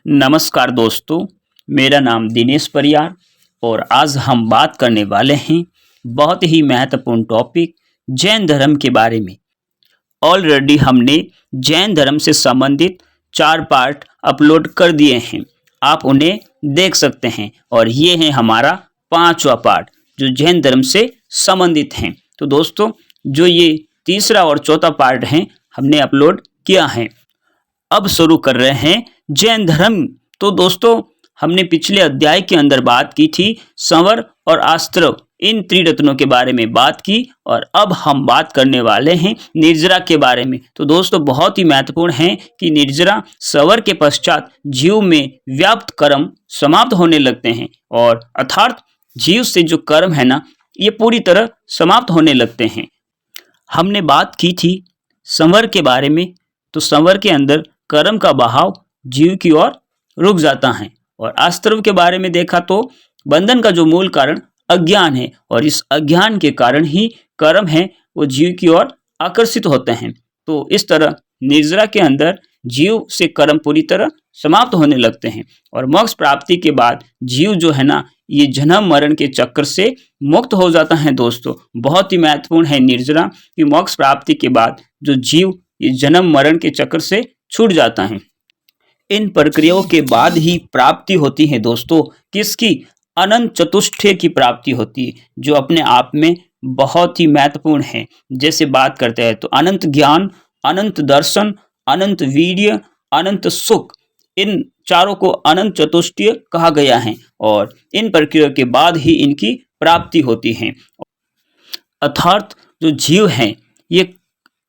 नमस्कार दोस्तों, मेरा नाम दिनेश परियार और आज हम बात करने वाले हैं बहुत ही महत्वपूर्ण टॉपिक जैन धर्म के बारे में। ऑलरेडी हमने जैन धर्म से संबंधित 4 पार्ट अपलोड कर दिए हैं, आप उन्हें देख सकते हैं और ये है हमारा 5वां पार्ट जो जैन धर्म से संबंधित हैं। तो दोस्तों, जो ये तीसरा और चौथा पार्ट हैं हमने अपलोड किया है। अब शुरू कर रहे हैं जैन धर्म। तो दोस्तों, हमने पिछले अध्याय के अंदर बात की थी संवर और आस्त्रव, इन त्रिरत्नों के बारे में बात की और अब हम बात करने वाले हैं निर्जरा के बारे में। तो दोस्तों, बहुत ही महत्वपूर्ण है कि निर्जरा संवर के पश्चात जीव में व्याप्त कर्म समाप्त होने लगते हैं और अर्थात जीव से जो कर्म है ना, ये पूरी तरह समाप्त होने लगते हैं। हमने बात की थी संवर के बारे में। तो संवर के अंदर कर्म का बहाव जीव की ओर रुक जाता है और आस्त्रव के बारे में देखा तो बंधन का जो मूल कारण अज्ञान है और इस अज्ञान के कारण ही कर्म है वो जीव की ओर आकर्षित होते हैं। तो इस तरह निर्जरा के अंदर जीव से कर्म पूरी तरह समाप्त होने लगते हैं और मोक्ष प्राप्ति के बाद जीव जो है ना, ये जन्म मरण के चक्र से मुक्त हो जाता है। दोस्तों, बहुत ही महत्वपूर्ण है निर्जरा कि मोक्ष प्राप्ति के बाद जो जीव ये जन्म मरण के चक्र से छूट जाता है। इन प्रक्रियाओं के बाद ही प्राप्ति होती है दोस्तों, किसकी? अनंत चतुष्टय की प्राप्ति होती है, जो अपने आप में बहुत ही महत्वपूर्ण है। जैसे बात करते हैं तो अनंत ज्ञान, अनंत दर्शन, अनंत वीर्य, अनंत सुख, इन चारों को अनंत चतुष्टय कहा गया है और इन प्रक्रियाओं के बाद ही इनकी प्राप्ति होती है। अर्थात जो जीव हैं, ये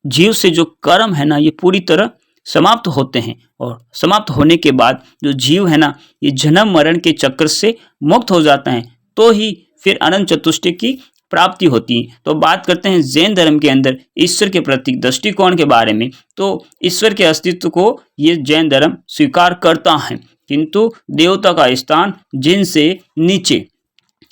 जीव से जो कर्म है ना, ये पूरी तरह समाप्त होते हैं और समाप्त होने के बाद जो जीव है ना, ये जन्म मरण के चक्र से मुक्त हो जाता है, तो ही फिर अनंत चतुष्टय की प्राप्ति होती है। तो बात करते हैं जैन धर्म के अंदर ईश्वर के प्रति दृष्टिकोण के बारे में। तो ईश्वर के अस्तित्व को ये जैन धर्म स्वीकार करता है, किंतु देवता का स्थान जिनसे नीचे,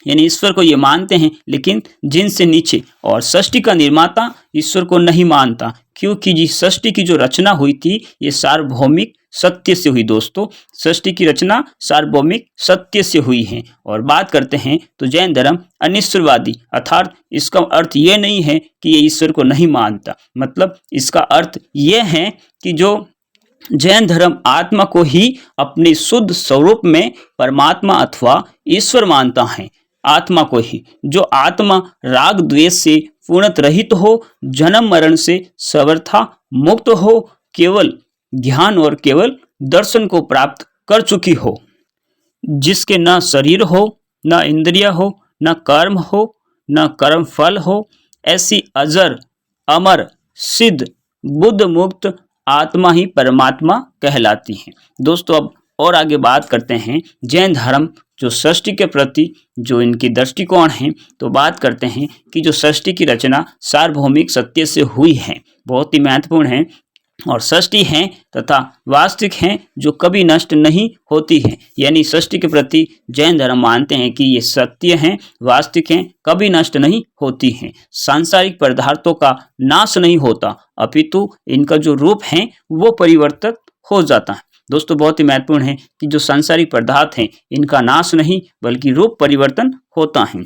यानी ईश्वर को ये मानते हैं लेकिन जिन से नीचे। और सृष्टि का निर्माता ईश्वर को नहीं मानता, क्योंकि जी सृष्टि की जो रचना हुई थी ये सार्वभौमिक सत्य से हुई। दोस्तों, सृष्टि की रचना सार्वभौमिक सत्य से हुई है। और बात करते हैं तो जैन धर्म अनिश्वरवादी, अर्थात इसका अर्थ ये नहीं है कि ये ईश्वर को नहीं मानता, मतलब इसका अर्थ ये है कि जो जैन धर्म आत्मा को ही अपने शुद्ध स्वरूप में परमात्मा अथवा ईश्वर मानता है। आत्मा को ही, जो आत्मा राग द्वेष से पूर्णत रहित हो, जन्म मरण से सर्वथा मुक्त हो, केवल ज्ञान और केवल दर्शन को प्राप्त कर चुकी हो, जिसके न शरीर हो, न इंद्रिय हो, न कर्म हो, न कर्म फल हो, ऐसी अजर अमर सिद्ध बुद्ध मुक्त आत्मा ही परमात्मा कहलाती है। दोस्तों, अब और आगे बात करते हैं जैन धर्म जो सृष्टि के प्रति जो इनकी दृष्टिकोण है। तो बात करते हैं कि जो सृष्टि की रचना सार्वभौमिक सत्य से हुई है, बहुत ही महत्वपूर्ण है और सृष्टि है तथा वास्तविक है, जो कभी नष्ट नहीं होती है। यानी सृष्टि के प्रति जैन धर्म मानते हैं कि ये सत्य है, वास्तविक है, कभी नष्ट नहीं होती है। सांसारिक पदार्थों का नाश नहीं होता, अपितु इनका जो रूप है वो परिवर्तित हो जाता है। दोस्तों, बहुत ही महत्वपूर्ण है कि जो सांसारिक पदार्थ हैं इनका नाश नहीं बल्कि रूप परिवर्तन होता है।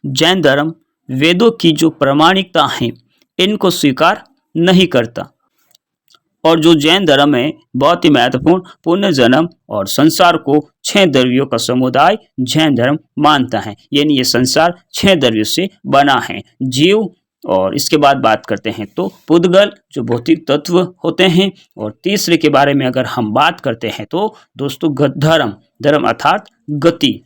जैन धर्म वेदों की जो प्रामाणिकता है इनको स्वीकार नहीं करता और जो जैन धर्म है बहुत ही महत्वपूर्ण पुनर्जन्म और संसार को 6 द्रव्यों का समुदाय जैन धर्म मानता है। यानी ये संसार 6 द्रव्यों से बना है, जीव। और इसके बाद बात करते हैं तो पुद्गल जो भौतिक तत्व होते हैं। और तीसरे के बारे में अगर हम बात करते हैं तो दोस्तों धर्म, धर्म अर्थात गति।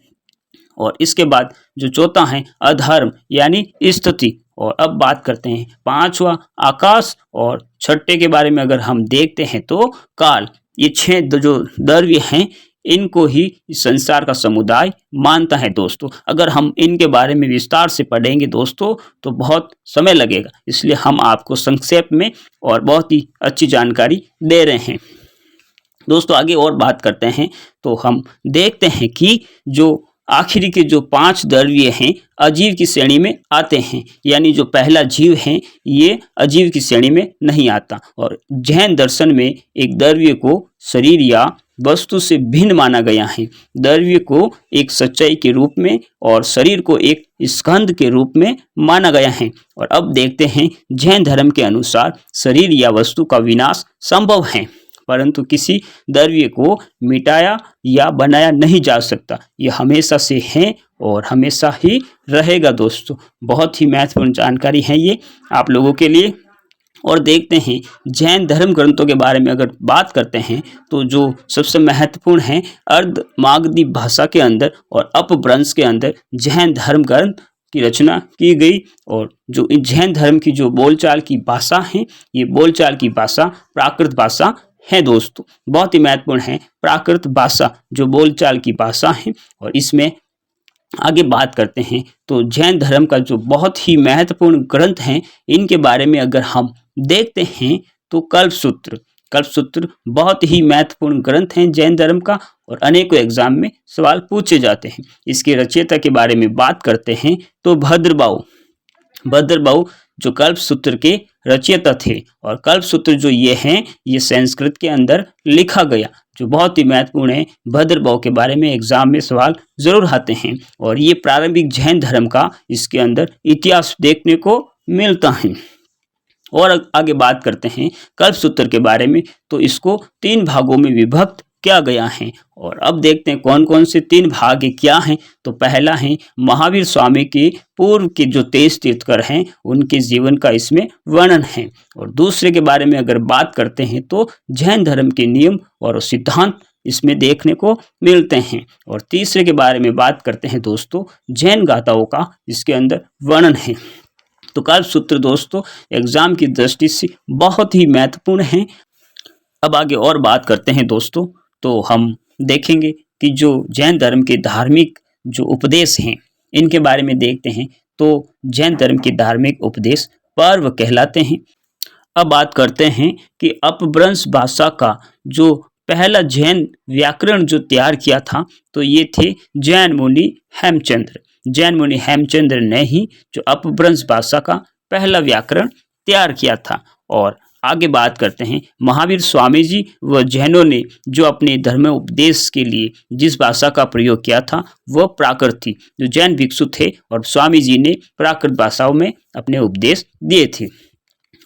और इसके बाद जो चौथा है अधर्म यानी स्थिति। और अब बात करते हैं 5वां आकाश और छठे के बारे में अगर हम देखते हैं तो काल। ये 6 जो द्रव्य हैं इनको ही इस संसार का समुदाय मानता है। दोस्तों, अगर हम इनके बारे में विस्तार से पढ़ेंगे दोस्तों तो बहुत समय लगेगा, इसलिए हम आपको संक्षेप में और बहुत ही अच्छी जानकारी दे रहे हैं। दोस्तों, आगे और बात करते हैं तो हम देखते हैं कि जो आखिरी के जो 5 द्रव्य हैं अजीव की श्रेणी में आते हैं। यानी जो पहला जीव है ये अजीव की श्रेणी में नहीं आता। और जैन दर्शन में एक द्रव्य को शरीर या वस्तु से भिन्न माना गया है। द्रव्य को एक सच्चाई के रूप में और शरीर को एक स्कंध के रूप में माना गया है। और अब देखते हैं जैन धर्म के अनुसार शरीर या वस्तु का विनाश संभव है, परंतु किसी द्रव्य को मिटाया या बनाया नहीं जा सकता। यह हमेशा से है और हमेशा ही रहेगा। दोस्तों, बहुत ही महत्वपूर्ण जानकारी है ये आप लोगों के लिए। और देखते हैं जैन धर्म ग्रंथों के बारे में अगर बात करते हैं तो जो सबसे महत्वपूर्ण है, अर्धमागधी भाषा के अंदर और अपभ्रंश के अंदर जैन धर्म ग्रंथ की रचना की गई। और जो जैन धर्म की जो बोलचाल की भाषा है, ये बोलचाल की भाषा प्राकृत भाषा है। दोस्तों, बहुत ही महत्वपूर्ण है प्राकृत भाषा जो बोलचाल की भाषा है। और इसमें आगे बात करते हैं तो जैन धर्म का जो बहुत ही महत्वपूर्ण ग्रंथ हैं, इनके बारे में अगर हम देखते हैं तो कल्पसूत्र बहुत ही महत्वपूर्ण ग्रंथ हैं जैन धर्म का और अनेकों एग्जाम में सवाल पूछे जाते हैं। इसके रचयिता के बारे में बात करते हैं तो भद्रबाहु जो कल्पसूत्र के रचयिता थे। और कल्पसूत्र जो ये हैं, ये संस्कृत के अंदर लिखा गया, जो बहुत ही महत्वपूर्ण है। भद्रबाहु के बारे में एग्जाम में सवाल जरूर आते हैं। और ये प्रारंभिक जैन धर्म का इसके अंदर इतिहास देखने को मिलता है। और आगे बात करते हैं कल्पसूत्र के बारे में तो इसको 3 भागों में विभक्त किया गया है। और अब देखते हैं कौन कौन से 3 भाग क्या हैं। तो पहला है महावीर स्वामी के पूर्व के जो 23 तीर्थकर हैं, उनके जीवन का इसमें वर्णन है। और दूसरे के बारे में अगर बात करते हैं तो जैन धर्म के नियम और सिद्धांत इसमें देखने को मिलते हैं। और तीसरे के बारे में बात करते हैं दोस्तों, जैन गाथाओं का इसके अंदर वर्णन है। तो कल्पसूत्र दोस्तों एग्जाम की दृष्टि से बहुत ही महत्वपूर्ण है। अब आगे और बात करते हैं दोस्तों, तो हम देखेंगे कि जो जैन धर्म के धार्मिक जो उपदेश हैं, इनके बारे में देखते हैं। तो जैन धर्म के धार्मिक उपदेश पर्व कहलाते हैं। अब बात करते हैं कि अपभ्रंश भाषा का जो पहला जैन व्याकरण जो तैयार किया था, तो ये थे जैन मुनि हेमचंद्र ने ही जो अपभ्रंश भाषा का पहला व्याकरण तैयार किया था। और आगे बात करते हैं महावीर स्वामी जी व जैनों ने जो अपने धर्म उपदेश के लिए जिस भाषा का प्रयोग किया था वह प्राकृत थी। जो जैन भिक्षु थे और स्वामी जी ने प्राकृत भाषाओं में अपने उपदेश दिए थे।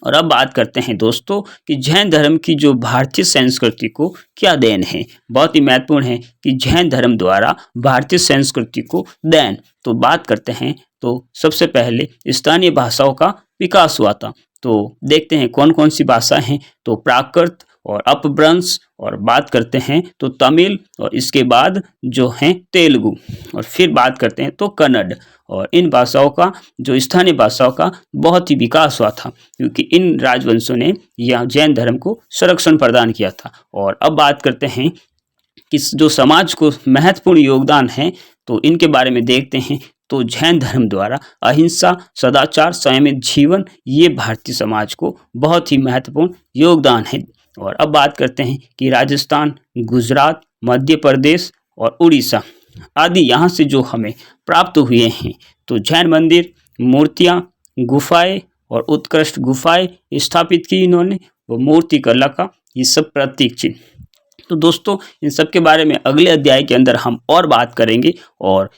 और अब बात करते हैं दोस्तों कि जैन धर्म की जो भारतीय संस्कृति को क्या देन है। बहुत ही महत्वपूर्ण है कि जैन धर्म द्वारा भारतीय संस्कृति को देन। तो बात करते हैं तो सबसे पहले स्थानीय भाषाओं का विकास हुआ था। तो देखते हैं कौन कौन सी भाषाएं हैं। तो प्राकृत और अपभ्रंश, और बात करते हैं तो तमिल, और इसके बाद जो हैं तेलुगु, और फिर बात करते हैं तो कन्नड़। और इन भाषाओं का जो स्थानीय भाषाओं का बहुत ही विकास हुआ था, क्योंकि इन राजवंशों ने यह जैन धर्म को संरक्षण प्रदान किया था। और अब बात करते हैं कि जो समाज को महत्वपूर्ण योगदान है, तो इनके बारे में देखते हैं। तो जैन धर्म द्वारा अहिंसा, सदाचार, संयमित जीवन, ये भारतीय समाज को बहुत ही महत्वपूर्ण योगदान है। और अब बात करते हैं कि राजस्थान, गुजरात, मध्य प्रदेश और उड़ीसा आदि यहाँ से जो हमें प्राप्त हुए हैं, तो जैन मंदिर, मूर्तियाँ, गुफाएं और उत्कृष्ट गुफाएं स्थापित की इन्होंने, वो मूर्ति कला का ये सब प्रतीक चिन्ह। तो दोस्तों इन सब के बारे में अगले अध्याय के अंदर हम और बात करेंगे, और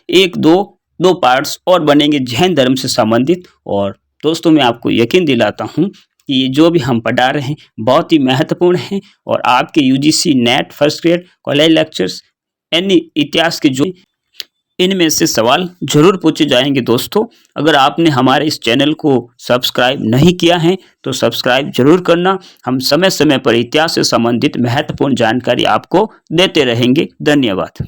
दो पार्ट्स और बनेंगे जैन धर्म से संबंधित। और दोस्तों मैं आपको यकीन दिलाता हूँ कि ये जो भी हम पढ़ा रहे हैं बहुत ही महत्वपूर्ण है, और आपके UGC net first grade college lectures यानी इतिहास के जो इनमें से सवाल जरूर पूछे जाएंगे। दोस्तों अगर आपने हमारे इस चैनल को सब्सक्राइब नहीं किया है तो सब्सक्राइब जरूर करना। हम समय समय पर इतिहास से संबंधित महत्वपूर्ण जानकारी आपको देते रहेंगे। धन्यवाद।